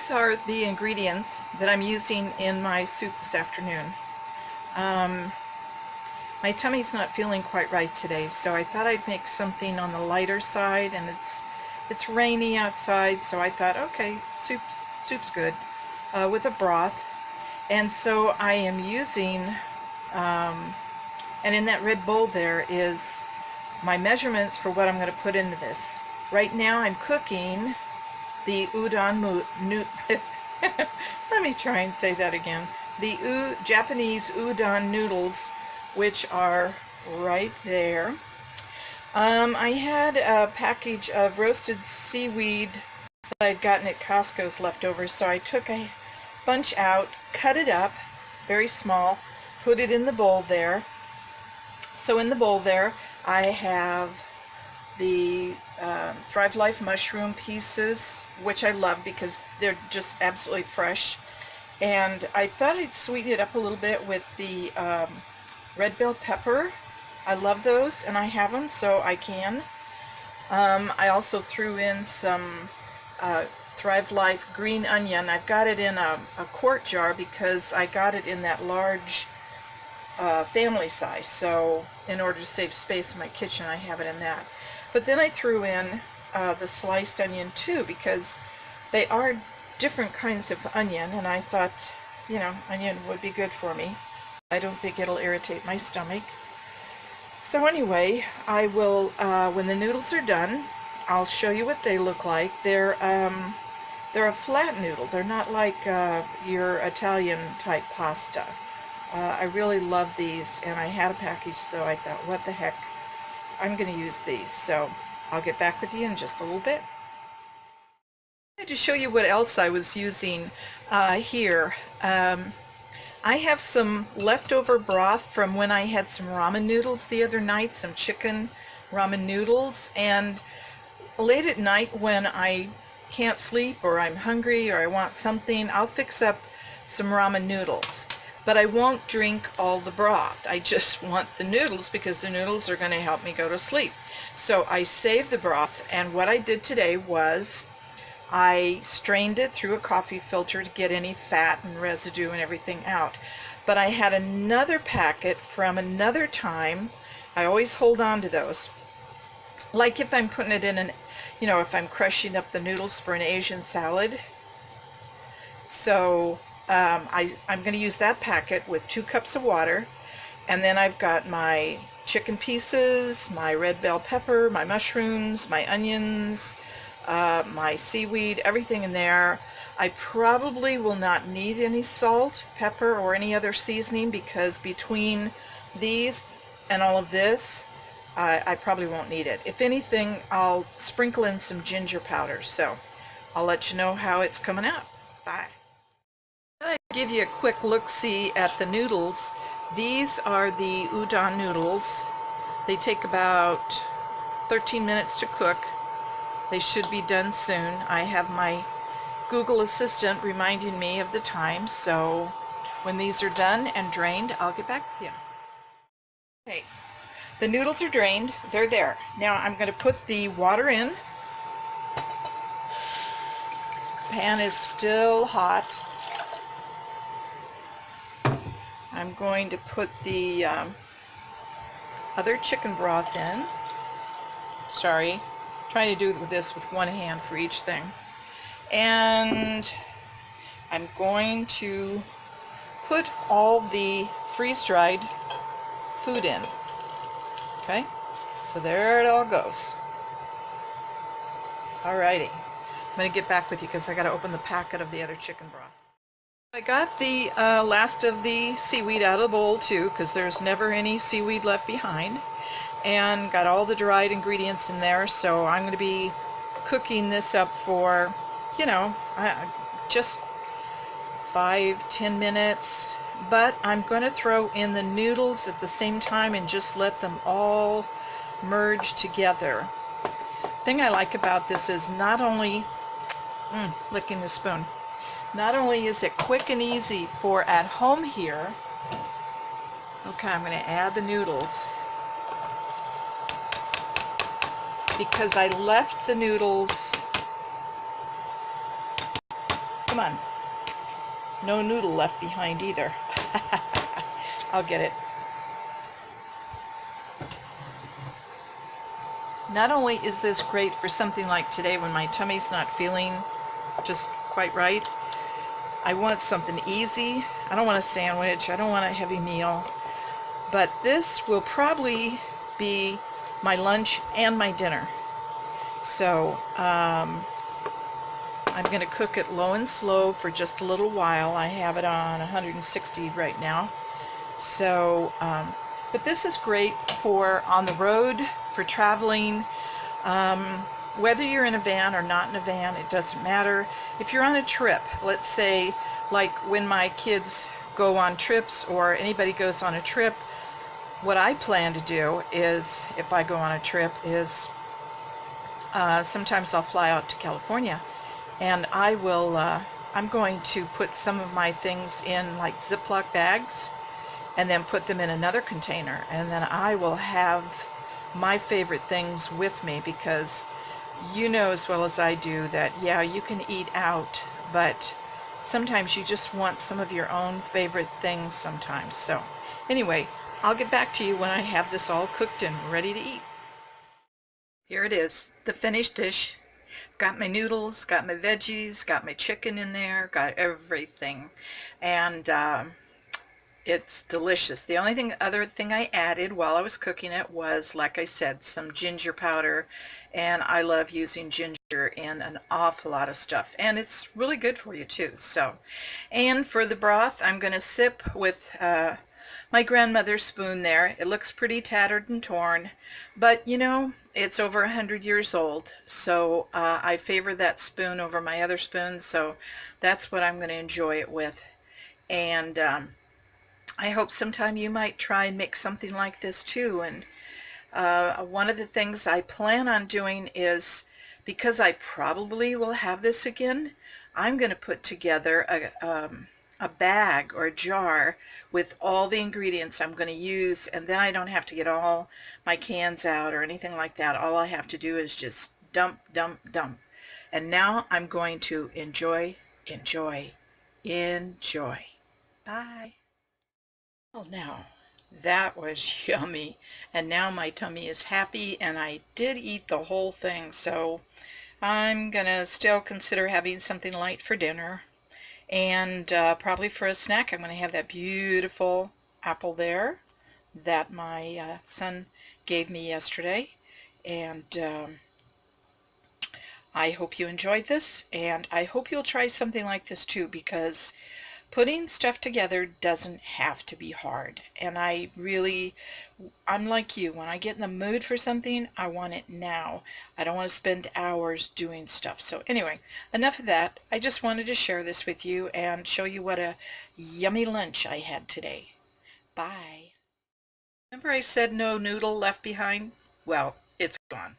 these are the ingredients that I'm using in my soup this afternoon. My tummy's not feeling quite right today, so I thought I'd make something on the lighter side, and it's rainy outside, so I thought, okay, soup's good with a broth. And so I am using, and in that red bowl there is my measurements for what I'm going to put into this. Right now I'm cooking the udon let me try and say that again. The Japanese udon noodles, which are right there. I had a package of roasted seaweed that I'd gotten at Costco's leftovers, so I took a bunch out, cut it up very small, put it in the bowl there. So in the bowl there I have the Thrive Life mushroom pieces, which I love because they're just absolutely fresh. And I thought I'd sweeten it up a little bit with the red bell pepper. I love those, and I have them, so I can. I also threw in some Thrive Life green onion. I've got it in a quart jar because I got it in that large family size, so in order to save space in my kitchen I have it in that. But then I threw in the sliced onion too, because they are different kinds of onion, and I thought, you know, onion would be good for me. I don't think it'll irritate my stomach. So anyway, I will, when the noodles are done, I'll show you what they look like. They're a flat noodle. They're not like your Italian type pasta. I really love these, and I had a package, so I thought, what the heck, I'm going to use these. So I'll get back with you in just a little bit. I had to show you what else I was using here. I have some leftover broth from when I had some ramen noodles the other night, some chicken ramen noodles, and late at night when I can't sleep or I'm hungry or I want something, I'll fix up some ramen noodles. But I won't drink all the broth. I just want the noodles because the noodles are going to help me go to sleep. So I save the broth, and what I did today was I strained it through a coffee filter to get any fat and residue and everything out. But I had another packet from another time. I always hold on to those. Like if I'm putting it in an, you know, if I'm crushing up the noodles for an Asian salad. So I'm going to use that packet with 2 cups of water, and then I've got my chicken pieces, my red bell pepper, my mushrooms, my onions, my seaweed, everything in there. I probably will not need any salt, pepper, or any other seasoning, because between these and all of this, I probably won't need it. If anything, I'll sprinkle in some ginger powder, so I'll let you know how it's coming out. Bye. I'll give you a quick look-see at the noodles. These are the udon noodles. They take about 13 minutes to cook. They should be done soon. I have my Google Assistant reminding me of the time, so when these are done and drained, I'll get back with you. Okay, the noodles are drained. They're there. Now I'm going to put the water in. Pan is still hot. I'm going to put the other chicken broth in. Sorry, trying to do this with one hand for each thing. And I'm going to put all the freeze-dried food in. Okay, so there it all goes. Alrighty, I'm going to get back with you because I got to open the packet of the other chicken broth. I got the last of the seaweed out of the bowl too, because there's never any seaweed left behind, and got all the dried ingredients in there. So I'm going to be cooking this up for, you know, just 5-10 minutes, but I'm going to throw in the noodles at the same time and just let them all merge together. The thing I like about this is not only licking the spoon. Not only is it quick and easy for at home here. Okay, I'm going to add the noodles because I left the noodles. Come Come on. No noodle left behind either. I'll get it. Not only is this great for something like today when my tummy's not feeling just quite right, I want something easy. I don't want a sandwich. I don't want a heavy meal. But this will probably be my lunch and my dinner. So I'm going to cook it low and slow for just a little while. I have it on 160 right now. So, but this is great for on the road, for traveling. Whether you're in a van or not in a van, it doesn't matter. If you're on a trip, let's say like when my kids go on trips or anybody goes on a trip, what I plan to do is, if I go on a trip, is sometimes I'll fly out to California and I will, I'm going to put some of my things in like Ziploc bags and then put them in another container, and then I will have my favorite things with me, because you know as well as I do that, yeah, you can eat out, but sometimes you just want some of your own favorite things sometimes. So anyway, I'll get back to you when I have this all cooked and ready to eat. Here it is, the finished dish. Got my noodles, got my veggies, got my chicken in there, got everything. And it's delicious. The only other thing I added while I was cooking it was, like I said, some ginger powder, and I love using ginger in an awful lot of stuff, and it's really good for you too. So, and for the broth, I'm going to sip with my grandmother's spoon there. It looks pretty tattered and torn, but you know, it's over 100 years old, so I favor that spoon over my other spoons, so that's what I'm going to enjoy it with. And I hope sometime you might try and make something like this too. And one of the things I plan on doing is, because I probably will have this again, I'm going to put together a bag or a jar with all the ingredients I'm going to use, and then I don't have to get all my cans out or anything like that. All I have to do is just dump, dump, dump. And now I'm going to enjoy, enjoy, enjoy. Bye. Well, now that was yummy, and now my tummy is happy, and I did eat the whole thing, so I'm gonna still consider having something light for dinner, and probably for a snack I'm gonna have that beautiful apple there that my son gave me yesterday. And I hope you enjoyed this, and I hope you'll try something like this too, because putting stuff together doesn't have to be hard. And I'm like you. When I get in the mood for something, I want it now. I don't want to spend hours doing stuff. So anyway, enough of that. I just wanted to share this with you and show you what a yummy lunch I had today. Bye. Remember I said no noodle left behind? Well, it's gone.